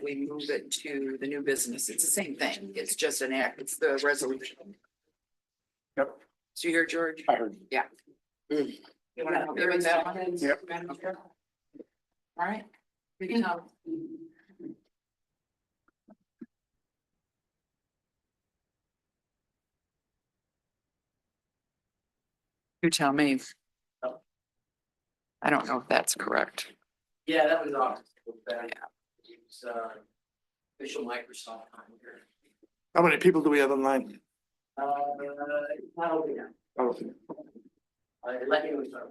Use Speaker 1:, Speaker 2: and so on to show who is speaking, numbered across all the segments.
Speaker 1: we move it to the new business. It's the same thing. It's just an act. It's the resolution.
Speaker 2: Yep.
Speaker 1: So you hear, George?
Speaker 2: I heard.
Speaker 1: Yeah. You want to help me with that one?
Speaker 2: Yep.
Speaker 1: Okay. All right. We can help. You tell me. I don't know if that's correct.
Speaker 3: Yeah, that was awesome. It's official Microsoft on here.
Speaker 2: How many people do we have online?
Speaker 3: Not over here.
Speaker 2: Oh,
Speaker 3: Let me know. Start.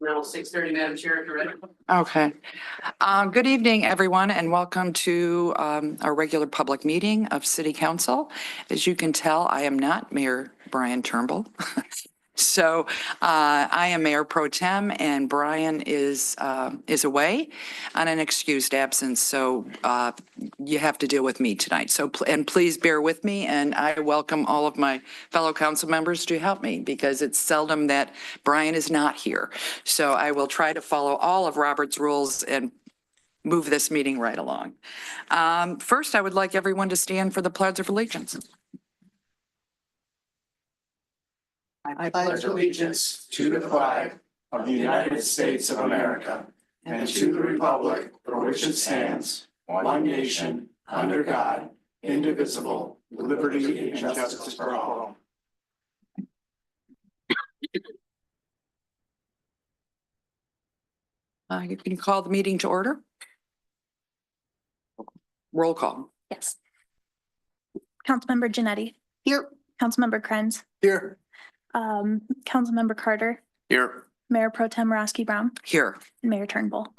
Speaker 3: Now 6:30, Madam Chair, if you're ready.
Speaker 1: Okay. Good evening, everyone, and welcome to our regular public meeting of City Council. As you can tell, I am not Mayor Brian Turnbull. So I am Mayor Pro Tem, and Brian is away on an excused absence. So you have to deal with me tonight. So and please bear with me, and I welcome all of my fellow council members to help me because it's seldom that Brian is not here. So I will try to follow all of Robert's rules and move this meeting right along. First, I would like everyone to stand for the Pledge of Allegiance.
Speaker 2: I pledge allegiance to the flag of the United States of America and to the republic for which it stands, one nation, under God, indivisible, with liberty and justice for all.
Speaker 1: You can call the meeting to order. Roll call.
Speaker 4: Yes. Councilmember Janetti.
Speaker 2: Here.
Speaker 4: Councilmember Krenz.
Speaker 2: Here.
Speaker 4: Councilmember Carter.
Speaker 2: Here.
Speaker 4: Mayor Pro Tem Roski Brown.
Speaker 1: Here.
Speaker 4: And Mayor Turnbull.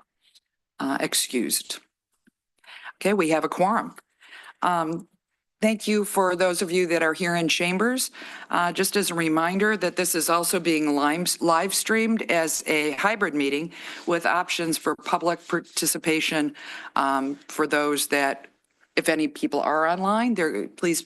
Speaker 1: Excused. Okay, we have a quorum. Thank you for those of you that are here in chambers. Just as a reminder that this is also being live streamed as a hybrid meeting with options for public participation for those that, if any people are online, please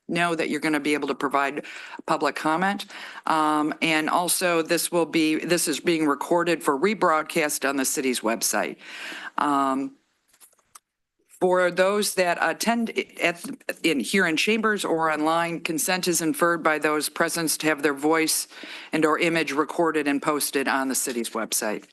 Speaker 1: know that you're going to be able to provide public comment. And also this is being recorded for rebroadcast on the city's website. For those that attend here in chambers or online, consent is inferred by those present to have their voice and or image recorded and posted on the city's website.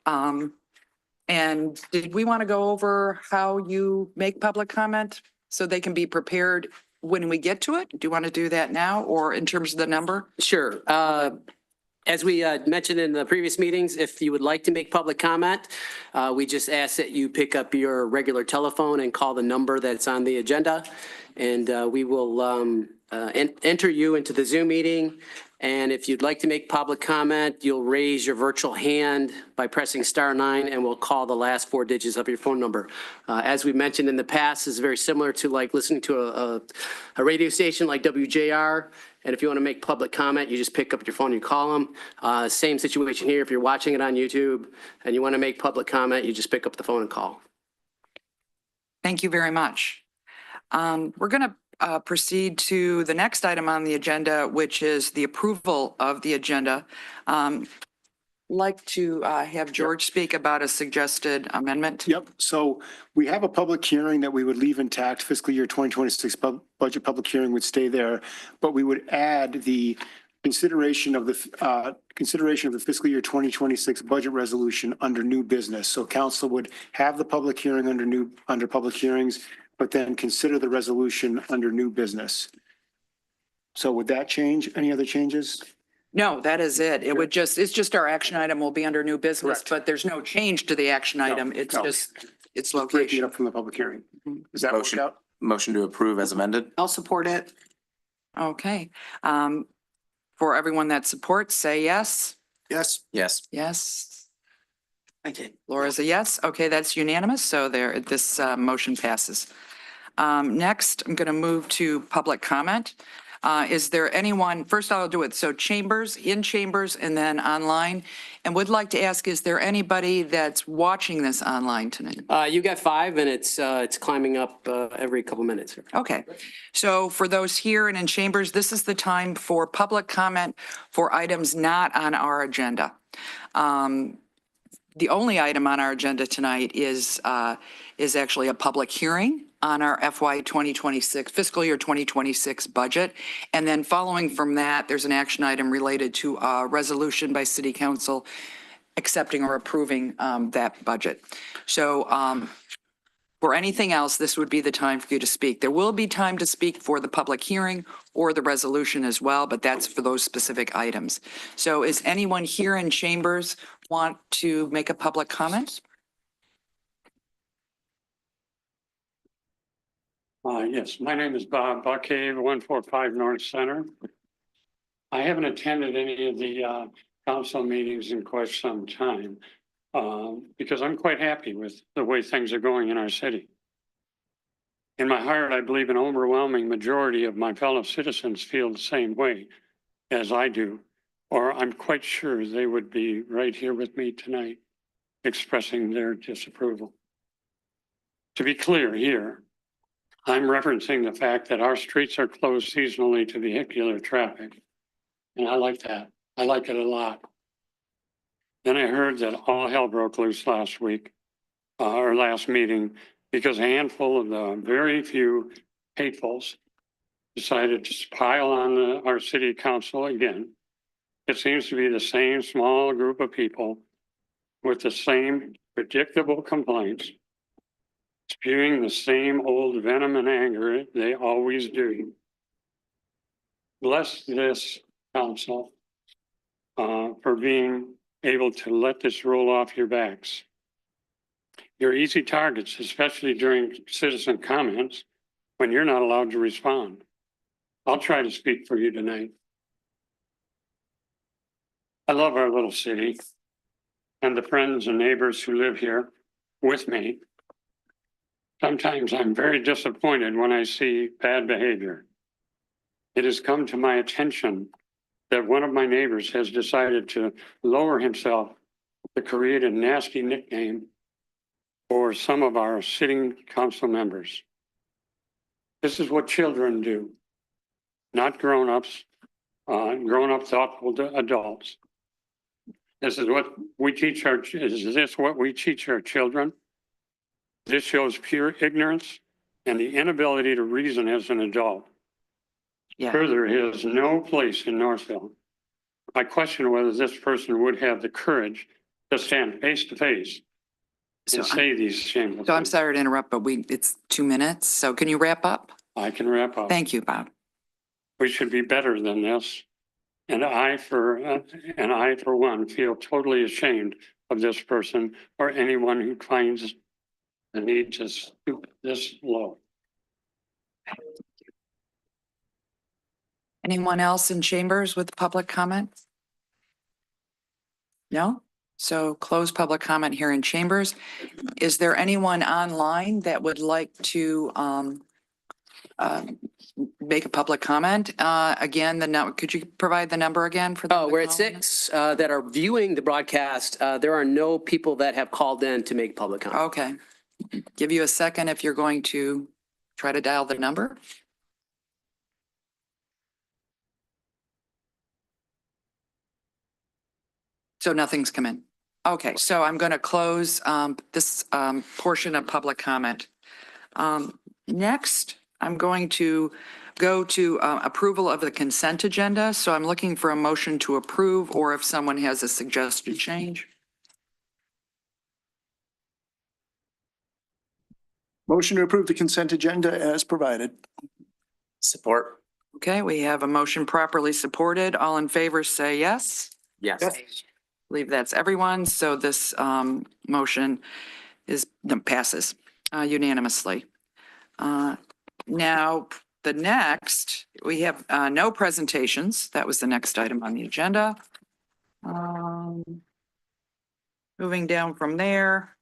Speaker 1: And did we want to go over how you make public comment so they can be prepared when we get to it? Do you want to do that now or in terms of the number?
Speaker 3: Sure. As we mentioned in the previous meetings, if you would like to make public comment, we just ask that you pick up your regular telephone and call the number that's on the agenda. And we will enter you into the Zoom meeting. And if you'd like to make public comment, you'll raise your virtual hand by pressing *9 and we'll call the last 4 digits of your phone number. As we mentioned in the past, is very similar to like listening to a radio station like WJR. And if you want to make public comment, you just pick up your phone, you call them. Same situation here. If you're watching it on YouTube and you want to make public comment, you just pick up the phone and call.
Speaker 1: Thank you very much. We're going to proceed to the next item on the agenda, which is the approval of the agenda. Like to have George speak about a suggested amendment.
Speaker 2: Yep. So we have a public hearing that we would leave intact. Fiscal year 2026 budget public hearing would stay there, but we would add the consideration of the fiscal year 2026 budget resolution under new business. So council would have the public hearing under public hearings, but then consider the resolution under new business. So would that change? Any other changes?
Speaker 1: No, that is it. It's just our action item will be under new business,
Speaker 2: Correct.
Speaker 1: but there's no change to the action item. It's
Speaker 2: no.
Speaker 1: just, it's
Speaker 2: Breaking it
Speaker 1: location.
Speaker 2: up from the public hearing. Does that work out?
Speaker 5: Motion to approve as amended.
Speaker 1: I'll support it. Okay. For everyone that supports, say yes.
Speaker 2: Yes.
Speaker 5: Yes.
Speaker 1: Yes.
Speaker 3: Okay.
Speaker 1: Laura's a yes. Okay, that's unanimous. So this motion passes. Next, I'm going to move to public comment. Is there anyone, first I'll do it, so chambers, in chambers, and then online. And would like to ask, is there anybody that's watching this online tonight?
Speaker 3: You got 5 and it's climbing up every couple minutes here.
Speaker 1: Okay, so for those here and in chambers, this is the time for public comment for items not on our agenda. The only item on our agenda tonight is actually a public hearing on our FY 2026, fiscal year 2026 budget. And then following from that, there's an action item related to a resolution by City Council accepting or approving that budget. So for anything else, this would be the time for you to speak. There will be time to speak for the public hearing or the resolution as well, but that's for those specific items. So is anyone here in chambers want to make a public comment?
Speaker 6: Yes, my name is Bob Buckcave, 145 North Center. I haven't attended any of the council meetings in quite some time because I'm quite happy with the way things are going in our city. In my heart, I believe an overwhelming majority of my fellow citizens feel the same way as I do, or I'm quite sure they would be right here with me tonight expressing their disapproval. To be clear here, I'm referencing the fact that our streets are closed seasonally to vehicular traffic. And I like that. I like it a lot. Then I heard that all hell broke loose last week, or last meeting, because a handful of the very few hatefuls decided to pile on our city council again. It seems to be the same small group of people with the same predictable complaints, spewing the same old venom and anger they always do. Bless this council for being able to let this roll off your backs. You're easy targets, especially during citizen comments when you're not allowed to respond. I'll try to speak for you tonight. I love our little city and the friends and neighbors who live here with me. Sometimes I'm very disappointed when I see bad behavior. It has come to my attention that one of my neighbors has decided to lower himself to create a nasty nickname for some of our sitting council members. This is what children do, not grown-ups, grown-up thoughtful adults. This is what we teach is this what we teach our children? This shows pure ignorance and the inability to reason as an adult.
Speaker 1: Yeah.
Speaker 6: Further, it has no place in Northville. I question whether this person would have the courage to stand face to face and say these shameful
Speaker 1: So I'm
Speaker 6: things.
Speaker 1: sorry to interrupt, but it's 2 minutes. So can you wrap up?
Speaker 6: I can wrap up.
Speaker 1: Thank you, Bob.
Speaker 6: We should be better than this. And I, for one, feel totally ashamed of this person or anyone who finds the need to stoop this low.
Speaker 1: Anyone else in chambers with public comment? No? So close public comment here in chambers. Is there anyone online that would like to make a public comment? Again, could you provide the number again for the?
Speaker 3: Oh, we're at 6 that are viewing the broadcast. There are no people that have called in to make public comment.
Speaker 1: Okay. Give you a second if you're going to try to dial the number. So nothing's come in. Okay, so I'm going to close this portion of public comment. Next, I'm going to go to approval of the consent agenda. So I'm looking for a motion to approve, or if someone has a suggested change.
Speaker 7: Motion to approve the consent agenda as provided.
Speaker 5: Support.
Speaker 1: Okay, we have a motion properly supported. All in favor, say yes.
Speaker 5: Yes.
Speaker 1: I believe that's everyone. So this motion passes unanimously. Now, the next, we have no presentations. That was the next item on the agenda. Moving down from there,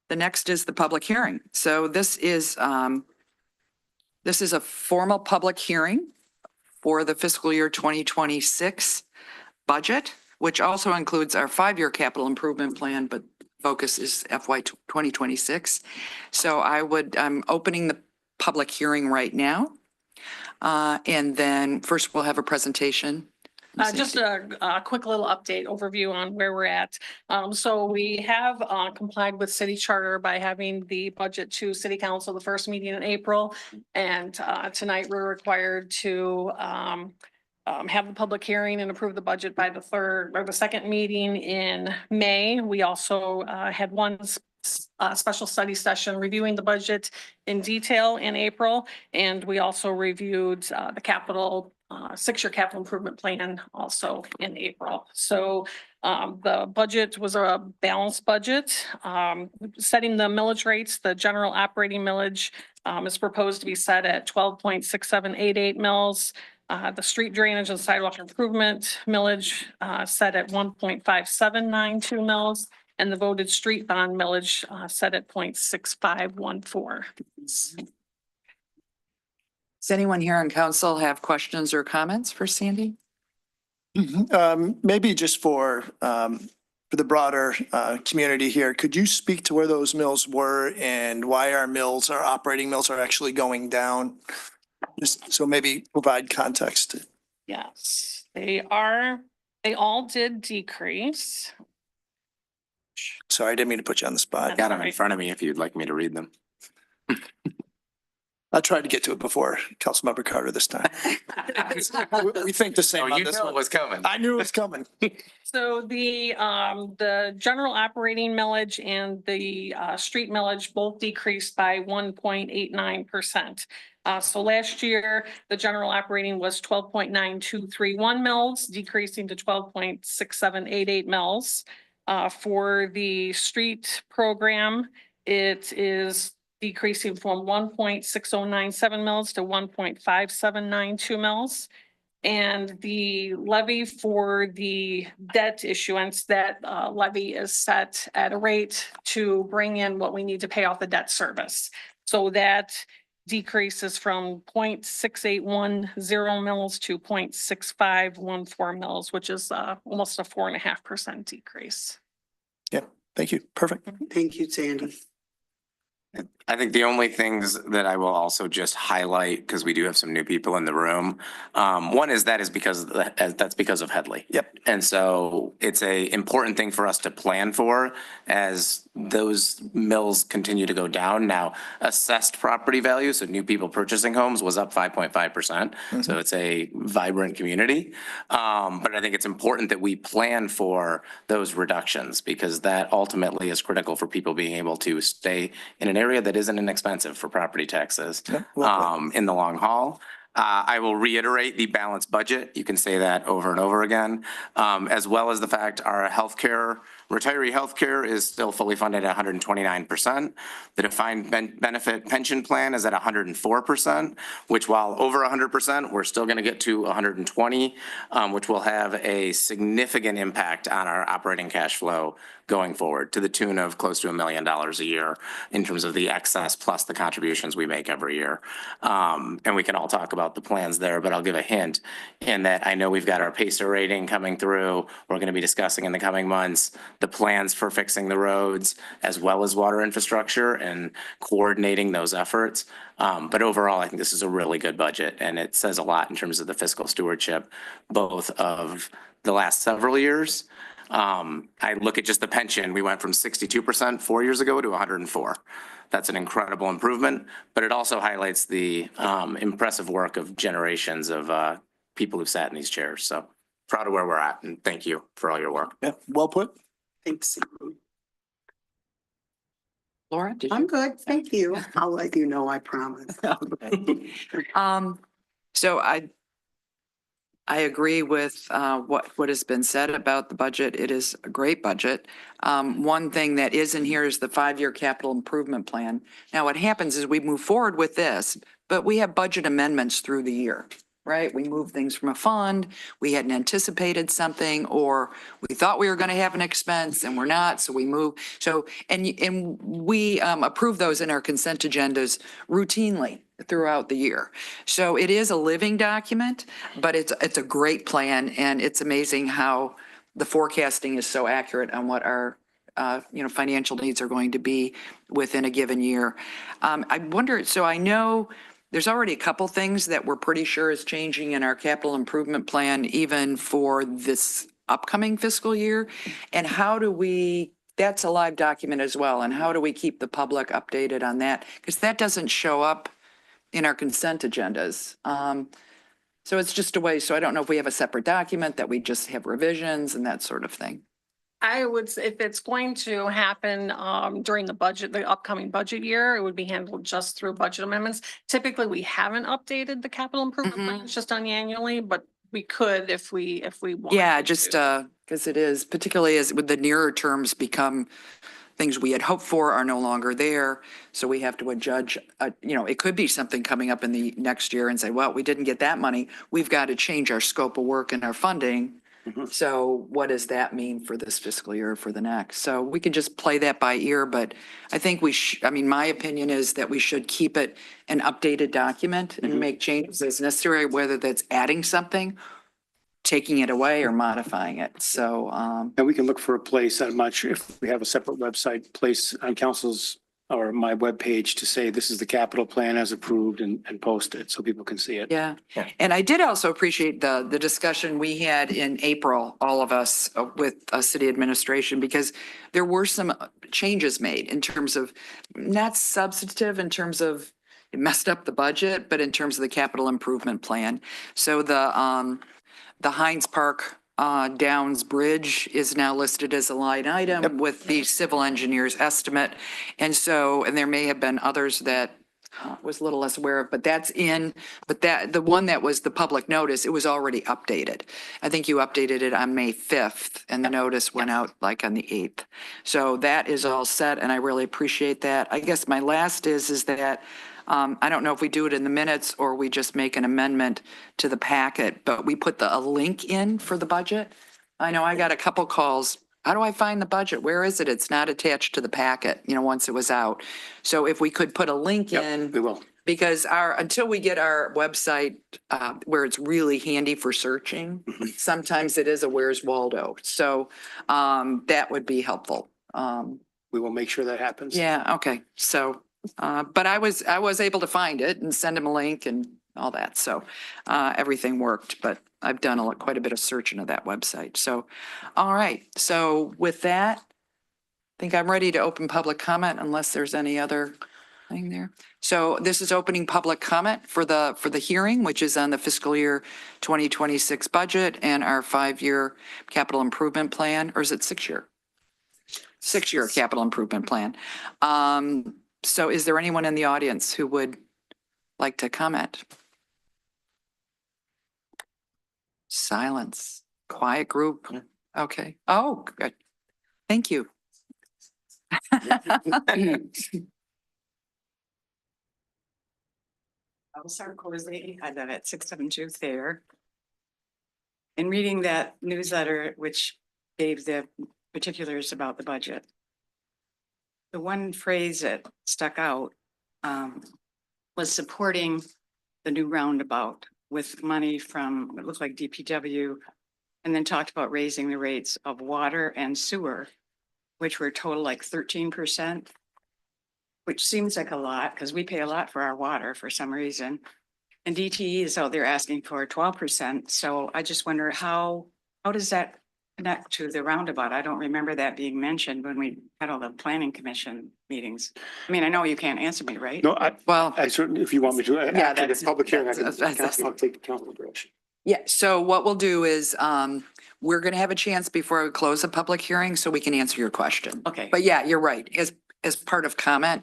Speaker 1: the next is the public hearing. So this is a formal public hearing for the fiscal year 2026 budget, which also includes our 5-year capital improvement plan, but focus is FY 2026. So I'm opening the public hearing right now. And then first we'll have a presentation.
Speaker 8: Just a quick little update overview on where we're at. So we have complied with city charter by having the budget to city council, the first meeting in April. And tonight we're required to have the public hearing and approve the budget by the third or the second meeting in May. We also had one special study session reviewing the budget in detail in April. And we also reviewed the capital 6-year capital improvement plan also in April. So the budget was a balanced budget. Setting the millage rates, the general operating millage is proposed to be set at 12.6788 mils. The street drainage and sidewalk improvement millage set at 1.5792 mils. And the voted street bond millage set at 0.6514.
Speaker 1: Does anyone here on council have questions or comments for Sandy?
Speaker 7: Maybe just for the broader community here, could you speak to where those mills were and why our operating mills are actually going down? Just so maybe provide context.
Speaker 8: Yes, they all did decrease.
Speaker 7: Sorry, I didn't mean to put you on the spot.
Speaker 5: I got them in front of me if you'd like me to read them.
Speaker 7: I tried to get to it before Councilmember Carter this time. We think the same
Speaker 5: Oh,
Speaker 7: on
Speaker 5: you
Speaker 7: this
Speaker 5: knew
Speaker 7: one.
Speaker 5: it was coming.
Speaker 7: I knew it was coming.
Speaker 8: So the general operating millage and the street millage both decreased by 1.89%. So last year, the general operating was 12.9231 mils, decreasing to 12.6788 mils. For the street program, it is decreasing from 1.6097 mils to 1.5792 mils. And the levy for the debt issuance, that levy is set at a rate to bring in what we need to pay off the debt service. So that decreases from 0.6810 mils to 0.6514 mils, which is almost a 4.5% decrease.
Speaker 7: Yeah, thank you. Perfect.
Speaker 9: Thank you, Sandy.
Speaker 5: I think the only things that I will also just highlight, because we do have some new people in the room. One is that's because of Headley.
Speaker 7: Yep.
Speaker 5: And so it's a important thing for us to plan for as those mills continue to go down. Now, assessed property value, so new people purchasing homes, was up 5.5%. So it's a vibrant community. But I think it's important that we plan for those reductions because that ultimately is critical for people being able to stay in an area that isn't inexpensive for property taxes in the long haul. I will reiterate the balanced budget. You can say that over and over again, as well as the fact our retiree healthcare is still fully funded at 129%. The defined benefit pension plan is at 104%, which while over 100%, we're still going to get to 120, which will have a significant impact on our operating cash flow going forward to the tune of close to $1 million a year in terms of the excess plus the contributions we make every year. And we can all talk about the plans there, but I'll give a hint in that I know we've got our PACER rating coming through. We're going to be discussing in the coming months the plans for fixing the roads as well as water infrastructure and coordinating those efforts. But overall, I think this is a really good budget and it says a lot in terms of the fiscal stewardship, both of the last several years. I look at just the pension. We went from 62% 4 years ago to 104. That's an incredible improvement, but it also highlights the impressive work of generations of people who've sat in these chairs. So proud of where we're at and thank you for all your work.
Speaker 7: Yeah, well put.
Speaker 9: Thanks.
Speaker 1: Laura, did you?
Speaker 9: I'm good. Thank you. I'll let you know, I promise.
Speaker 1: So I agree with what has been said about the budget. It is a great budget. One thing that is in here is the 5-year capital improvement plan. Now, what happens is we move forward with this, but we have budget amendments through the year, right? We move things from a fund, we hadn't anticipated something, or we thought we were going to have an expense and we're not, so we move. So, and we approve those in our consent agendas routinely. throughout the year. So it is a living document, but it's a great plan, and it's amazing how the forecasting is so accurate on what our financial needs are going to be within a given year. I wonder, so I know there's already a couple things that we're pretty sure is changing in our capital improvement plan, even for this upcoming fiscal year. And how do we, that's a live document as well, and how do we keep the public updated on that? Because that doesn't show up in our consent agendas. So it's just a way, so I don't know if we have a separate document that we just have revisions and that sort of thing.
Speaker 8: I would, if it's going to happen during the upcoming budget year, it would be handled just through budget amendments. Typically, we haven't updated the capital improvement plan, it's just done annually, but we could if we want.
Speaker 1: Yeah, just because it is, particularly as with the nearer terms become things we had hoped for are no longer there. So we have to adjudge, it could be something coming up in the next year and say, well, we didn't get that money. We've got to change our scope of work and our funding. So what does that mean for this fiscal year or for the next? So we can just play that by ear, but I think my opinion is that we should keep it an updated document and make changes as necessary, whether that's adding something, taking it away, or modifying it. So,
Speaker 2: And we can look for a place, I'm not sure if we have a separate website place on council's or my webpage to say this is the capital plan as approved and post it so people can see it.
Speaker 1: yeah. And I did also appreciate the discussion we had in April, all of us with city administration, because there were some changes made in terms of, not substantive in terms of it messed up the budget, but in terms of the capital improvement plan. So the Heinz Park Downs Bridge is now listed as a line item with the civil engineer's estimate. And there may have been others that was a little less aware of, but that's in, but the one that was the public notice, it was already updated. I think you updated it on May 5th and the notice went out like on the 8th. So that is all set and I really appreciate that. I guess my last is that I don't know if we do it in the minutes or we just make an amendment to the packet, but we put a link in for the budget. I know I got a couple calls. How do I find the budget? Where is it? It's not attached to the packet, once it was out. So if we could put a link in.
Speaker 2: We will.
Speaker 1: Because until we get our website where it's really handy for searching, sometimes it is a Where's Waldo. So that would be helpful.
Speaker 2: We will make sure that happens.
Speaker 1: Yeah, okay. So. But I was able to find it and send him a link and all that. So everything worked, but I've done quite a bit of searching of that website. So, all right. So with that, I think I'm ready to open public comment unless there's any other thing there. So this is opening public comment for the hearing, which is on the fiscal year 2026 budget and our 5-year capital improvement plan, or is it 6-year? 6-year capital improvement plan. So is there anyone in the audience who would like to comment? Silence, quiet group. Okay. Oh, good. Thank you.
Speaker 10: Sarkozy, I live at 672 Thayer. In reading that newsletter, which gave the particulars about the budget, the one phrase that stuck out was supporting the new roundabout with money from, it looked like DPW, and then talked about raising the rates of water and sewer, which were total like 13%, which seems like a lot because we pay a lot for our water for some reason. And DTE is out there asking for 12%. So I just wonder how does that connect to the roundabout? I don't remember that being mentioned when we had all the planning commission meetings. I mean, I know you can't answer me, right?
Speaker 2: No,
Speaker 1: Well,
Speaker 2: certainly, if you want me to, after
Speaker 1: that's-
Speaker 2: the public hearing,
Speaker 1: that's-
Speaker 2: I'll take the council direction.
Speaker 1: yeah. So what we'll do is we're going to have a chance before we close the public hearing so we can answer your question.
Speaker 10: Okay.
Speaker 1: But yeah, you're right. As part of comment,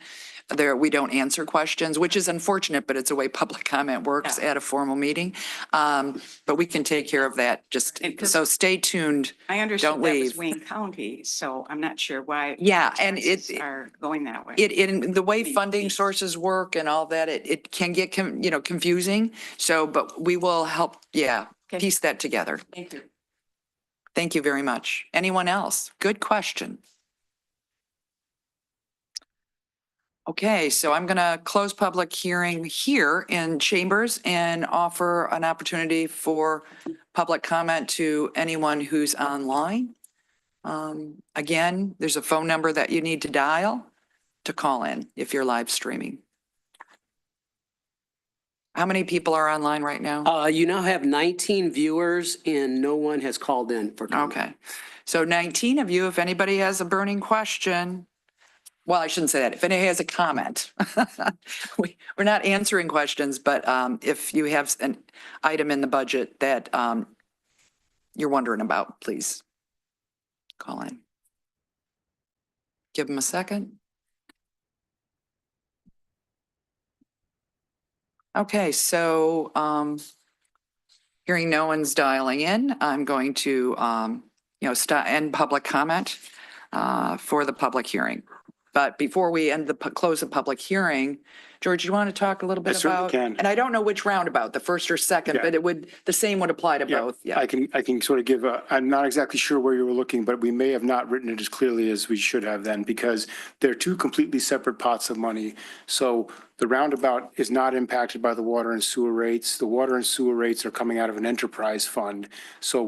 Speaker 1: we don't answer questions, which is unfortunate, but it's a way public comment works at a formal meeting. But we can take care of that. So stay tuned.
Speaker 10: I understood
Speaker 1: Don't
Speaker 10: that was
Speaker 1: leave.
Speaker 10: Wayne County, so I'm not sure why.
Speaker 1: Yeah, and
Speaker 10: chances are going that way.
Speaker 1: In the way funding sources work and all that, it can get confusing. So, but we will help,
Speaker 10: Okay.
Speaker 1: piece that together.
Speaker 10: Thank you.
Speaker 1: Thank you very much. Anyone else? Good question. Okay, so I'm going to close public hearing here in chambers and offer an opportunity for public comment to anyone who's online. Again, there's a phone number that you need to dial to call in if you're live streaming. How many people are online right now?
Speaker 3: You now have 19 viewers and no one has called in for comment.
Speaker 1: Okay, so 19 of you, if anybody has a burning question, well, I shouldn't say that. If anybody has a comment, we're not answering questions, but if you have an item in the budget that you're wondering about, please call in. Give them a second. Okay, so hearing no one's dialing in, I'm going to, end public comment for the public hearing. But before we close the public hearing, George, you want to talk a little bit
Speaker 2: I certainly
Speaker 1: about?
Speaker 2: can.
Speaker 1: And I don't know which roundabout, the first or second,
Speaker 2: Yeah.
Speaker 1: but the same would apply to
Speaker 2: Yeah,
Speaker 1: both. Yeah.
Speaker 2: I can sort of give I'm not exactly sure where you were looking, but we may have not written it as clearly as we should have then, because they're two completely separate pots of money. So the roundabout is not impacted by the water and sewer rates. The water and sewer rates are coming out of an enterprise fund. So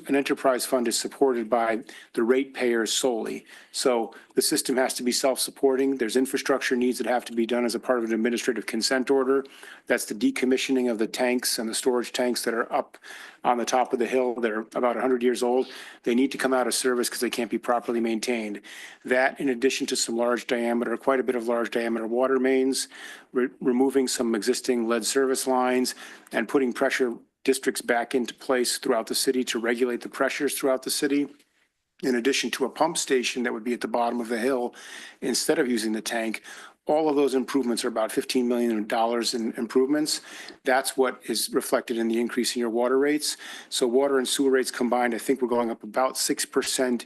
Speaker 2: an enterprise fund is supported by the ratepayers solely. So the system has to be self-supporting. There's infrastructure needs that have to be done as a part of an administrative consent order. That's the decommissioning of the tanks and the storage tanks that are up on the top of the hill. They're about 100 years old. They need to come out of service because they can't be properly maintained. That, in addition to some quite a bit of large diameter water mains, removing some existing lead service lines and putting pressure districts back into place throughout the city to regulate the pressures throughout the city. In addition to a pump station that would be at the bottom of the hill instead of using the tank. All of those improvements are about $15 million in improvements. That's what is reflected in the increase in your water rates. So water and sewer rates combined, I think we're going up about 6%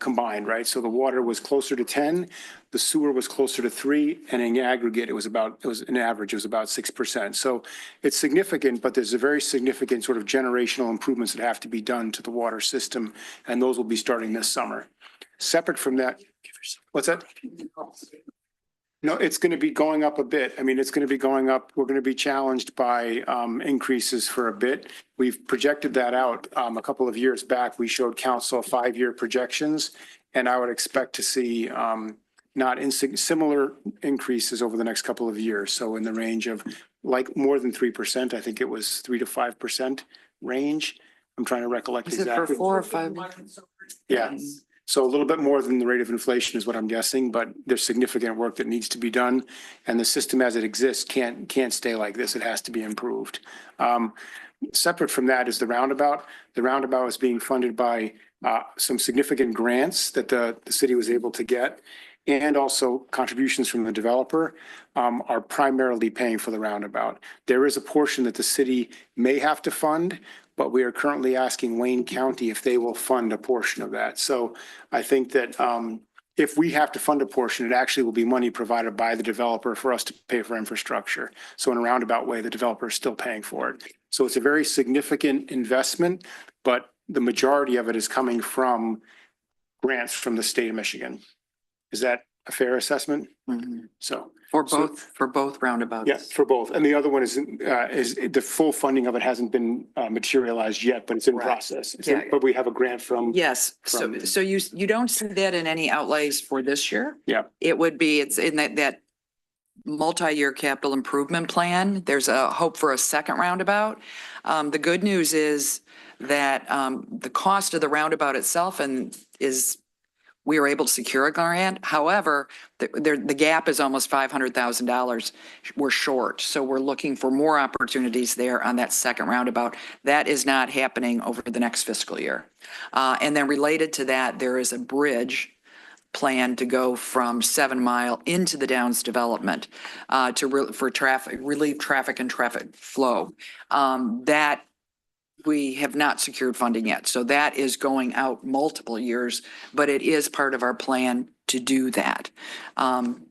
Speaker 2: combined, right? So the water was closer to 10, the sewer was closer to 3, and in aggregate, it was about 6%. So it's significant, but there's a very significant sort of generational improvements that have to be done to the water system, and those will be starting this summer. Separate from that, what's that? No, it's going to be going up a bit. I mean, it's going to be going up. We're going to be challenged by increases for a bit. We've projected that out a couple of years back. We showed council 5-year projections, and I would expect to see similar increases over the next couple of years. So in the range of like more than 3%. I think it was 3 to 5% range. I'm trying to recollect
Speaker 1: Is it
Speaker 2: exactly.
Speaker 1: for 4 or 5?
Speaker 2: Yeah. So a little bit more than the rate of inflation is what I'm guessing, but there's significant work that needs to be done. And the system as it exists can't stay like this. It has to be improved. Separate from that is the roundabout. The roundabout is being funded by some significant grants that the city was able to get. And also contributions from the developer are primarily paying for the roundabout. There is a portion that the city may have to fund, but we are currently asking Wayne County if they will fund a portion of that. So I think that if we have to fund a portion, it actually will be money provided by the developer for us to pay for infrastructure. So in a roundabout way, the developer is still paying for it. So it's a very significant investment, but the majority of it is coming from grants from the state of Michigan. Is that a fair assessment?
Speaker 1: Mm-hmm.
Speaker 2: So.
Speaker 1: For both roundabouts.
Speaker 2: Yeah, for both. And the other one is the full funding of it hasn't been materialized yet, but it's in
Speaker 1: Right.
Speaker 2: process.
Speaker 1: Yeah.
Speaker 2: But we have a grant from.
Speaker 1: Yes, so you don't see that in any outlays for this year?
Speaker 2: Yeah.
Speaker 1: It's in that multi-year capital improvement plan. There's a hope for a second roundabout. The good news is that the cost of the roundabout itself we were able to secure a grant. However, the gap is almost $500,000. We're short. So we're looking for more opportunities there on that second roundabout. That is not happening over the next fiscal year. And then related to that, there is a bridge plan to go from 7 Mile into the Downs development for relieve traffic and traffic flow. That we have not secured funding yet. So that is going out multiple years, but it is part of our plan to do that. And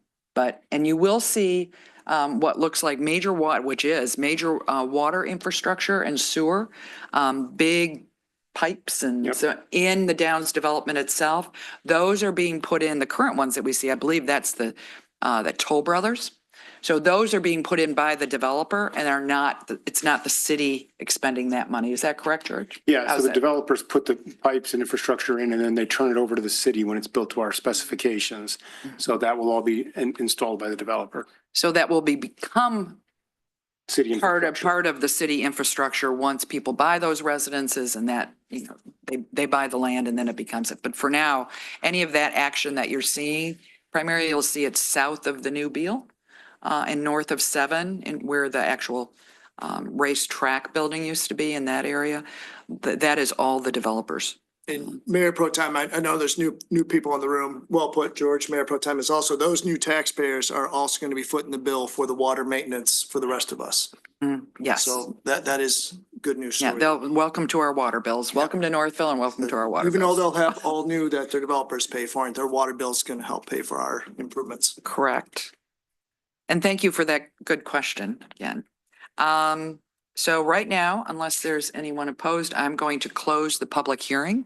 Speaker 1: you will see what looks like major water infrastructure and sewer, big pipes and
Speaker 2: Yep.
Speaker 1: so in the Downs development itself. Those are being put in, the current ones that we see, I believe that's the the Toll Brothers. So those are being put in by the developer and are not, it's not the city expending that money. Is that correct, George?
Speaker 2: Yeah, so
Speaker 1: How's
Speaker 2: the
Speaker 1: that?
Speaker 2: developers put the pipes and infrastructure in, and then they turn it over to the city when it's built to our specifications. So that will all be installed by the developer.
Speaker 1: So that will become
Speaker 2: City infrastructure.
Speaker 1: part of the city infrastructure once people buy those residences and that, you know, they buy the land and then it becomes it. But for now, any of that action that you're seeing, primarily you'll see it south of the new Beale and north of 7 and where the actual racetrack building used to be in that area. That is all the developers.
Speaker 7: And Mayor Pro Tem, I know there's new people in the room. Well put, George. Mayor Pro Tem is also, those new taxpayers are also going to be footing the bill for the water maintenance for the rest of us.
Speaker 1: Yes.
Speaker 7: So that is good news.
Speaker 1: Yeah,
Speaker 7: story.
Speaker 1: they'll, welcome to our water bills. Welcome to Northville and welcome to our water
Speaker 7: Even though
Speaker 1: bills.
Speaker 7: they'll have all new that their developers pay for, and their water bill's going to help pay for our improvements.
Speaker 1: Correct. And thank you for that good question again. So right now, unless there's anyone opposed, I'm going to close the public hearing.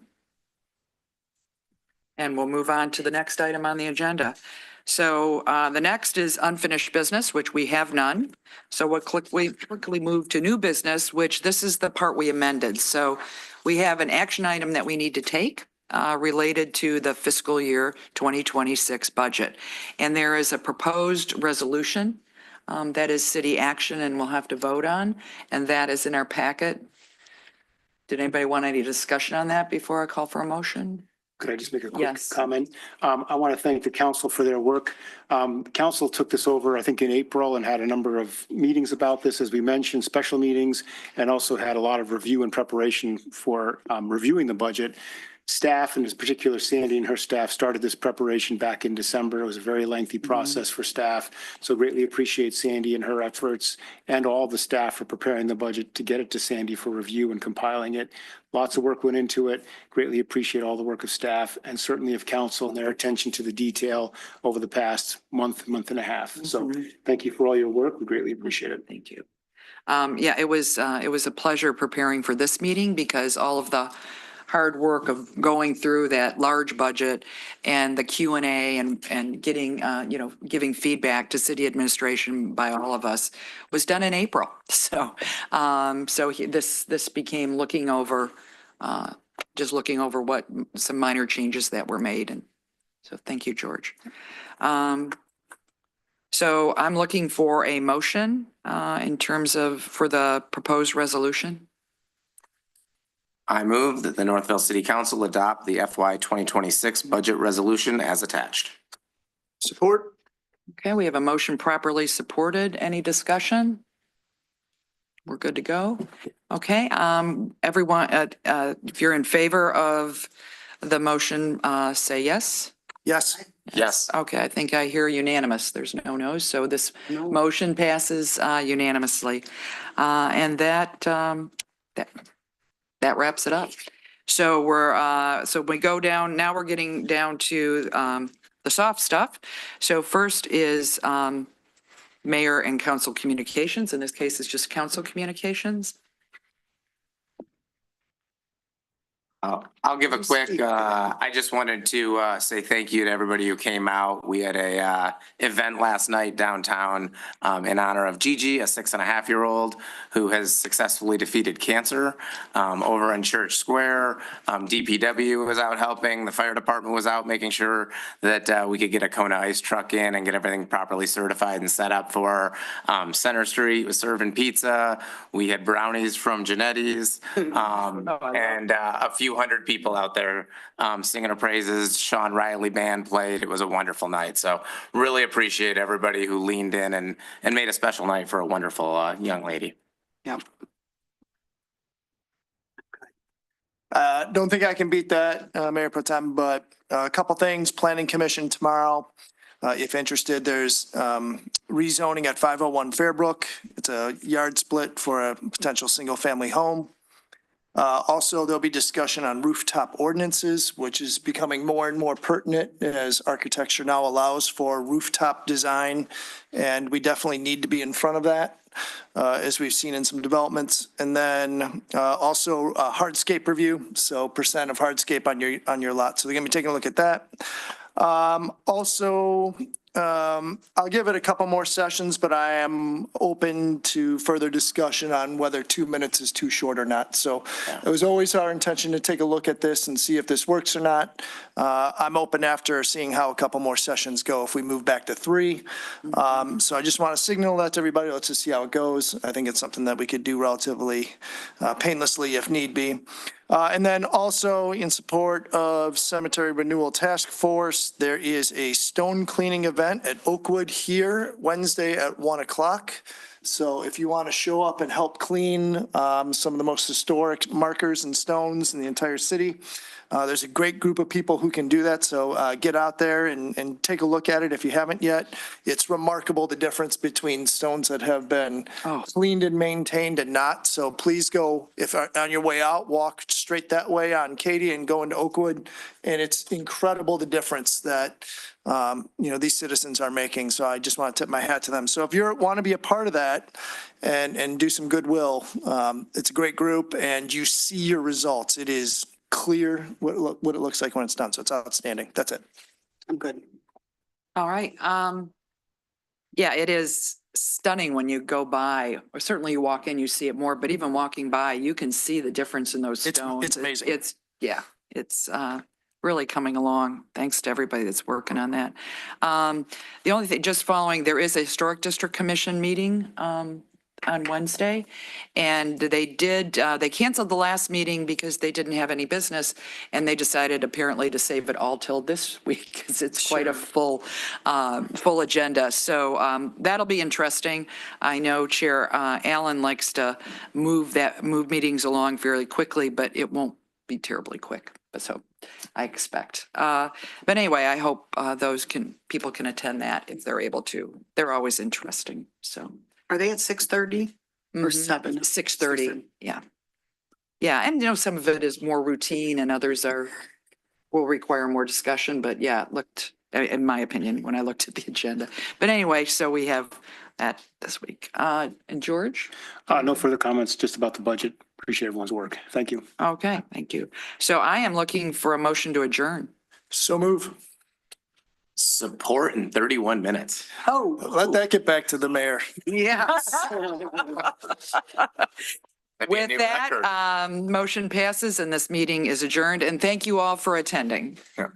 Speaker 1: And we'll move on to the next item on the agenda. So the next is unfinished business, which we have none. So we quickly move to new business, which this is the part we amended. So we have an action item that we need to take related to the fiscal year 2026 budget. And there is a proposed resolution that is city action and we'll have to vote on. And that is in our packet. Did anybody want any discussion on that before I call for a motion?
Speaker 2: Could I just make a quick
Speaker 1: Yes.
Speaker 2: comment? I want to thank the council for their work. Council took this over, I think, in April and had a number of meetings about this, as we mentioned, special meetings, and also had a lot of review and preparation for reviewing the budget. Staff, and in particular Sandy and her staff, started this preparation back in December. It was a very lengthy process for staff. So greatly appreciate Sandy and her efforts and all the staff for preparing the budget to get it to Sandy for review and compiling it. Lots of work went into it. Greatly appreciate all the work of staff and certainly of council and their attention to the detail over the past month and a half. So thank you for all your work. We greatly appreciate it.
Speaker 1: Thank you. Yeah, it was a pleasure preparing for this meeting because all of the hard work of going through that large budget and the Q&A and getting, giving feedback to city administration by all of us was done in April. So, this became looking over what some minor changes that were made. And so thank you, George. So I'm looking for a motion in terms of for the proposed resolution.
Speaker 5: I move that the Northville City Council adopt the FY 2026 budget resolution as attached.
Speaker 7: Support.
Speaker 1: Okay, we have a motion properly supported. Any discussion? We're good to go. Okay, everyone, if you're in favor of the motion, say yes.
Speaker 7: Yes.
Speaker 5: Yes.
Speaker 1: Okay, I think I hear unanimous. There's no no's, so this motion passes unanimously. And that wraps it up. So so we go down, now we're getting down to the soft stuff. So first is mayor and council communications. In this case, it's just council communications.
Speaker 5: I'll give a quick, I just wanted to say thank you to everybody who came out. We had a event last night downtown in honor of Gigi, a 6.5-year-old who has successfully defeated cancer over in Church Square. DPW was out helping. The fire department was out making sure that we could get a Kona ice truck in and get everything properly certified and set up for Center Street was serving pizza. We had brownies from Genetti's and a few hundred people out there singing her praises. Sean Riley band played. It was a wonderful night. So really appreciate everybody who leaned in and made a special night for a wonderful young lady.
Speaker 9: Yep.
Speaker 7: Don't think I can beat that, Mayor Pro Tem, but a couple things. Planning Commission tomorrow. If interested, there's rezoning at 501 Fairbrook. It's a yard split for a potential single-family home. Also, there'll be discussion on rooftop ordinances, which is becoming more and more pertinent as architecture now allows for rooftop design. And we definitely need to be in front of that, as we've seen in some developments. And then also a hardscape review, so percent of hardscape on your lot. So they're gonna be taking a look at that. Also, I'll give it a couple more sessions, but I am open to further discussion on whether 2 minutes is too short or not. So it was always our intention to take a look at this and see if this works or not. I'm open after seeing how a couple more sessions go if we move back to 3. So I just want to signal that to everybody. Let's just see how it goes. I think it's something that we could do relatively painlessly if need be. And then also in support of Cemetery Renewal Task Force, there is a stone cleaning event at Oakwood here Wednesday at 1 o'clock. So if you want to show up and help clean some of the most historic markers and stones in the entire city, there's a great group of people who can do that. So get out there and take a look at it if you haven't yet. It's remarkable the difference between stones that have been cleaned and maintained and not. So please go, if on your way out, walk straight that way on Katy and go into Oakwood. And it's incredible the difference that these citizens are making. So I just want to tip my hat to them. So if you want to be a part of that and do some goodwill, it's a great group and you see your results. It is clear what it looks like when it's done. So it's outstanding. That's it.
Speaker 9: I'm good.
Speaker 1: All right. Yeah, it is stunning when you go by, or certainly you walk in, you see it more, but even walking by, you can see the difference in those stones.
Speaker 7: It's amazing.
Speaker 1: It's really coming along. Thanks to everybody that's working on that. The only thing, just following, there is a Historic District Commission meeting on Wednesday. And they canceled the last meeting because they didn't have any business. And they decided apparently to save it all till this week because it's quite a full agenda. So that'll be interesting. I know Chair Allen likes to move meetings along fairly quickly, but it won't be terribly quick. So I expect. But anyway, I hope people can attend that if they're able to. They're always interesting. So.
Speaker 9: Are they at 6:30 or 7?
Speaker 1: 6:30, yeah. Yeah, and some of it is more routine and others will require more discussion, but yeah, it looked, in my opinion, when I looked at the agenda. But anyway, so we have that this week. And George?
Speaker 2: No further comments, just about the budget. Appreciate everyone's work. Thank you.
Speaker 1: Okay, thank you. So I am looking for a motion to adjourn.
Speaker 7: So move.
Speaker 5: Support in 31 minutes.
Speaker 9: Oh,
Speaker 7: Let that get back to the mayor.
Speaker 1: Yes.
Speaker 5: That'd be a
Speaker 1: With
Speaker 5: new
Speaker 1: that,
Speaker 5: record.
Speaker 1: motion passes and this meeting is adjourned. And thank you all for attending.
Speaker 5: Yeah.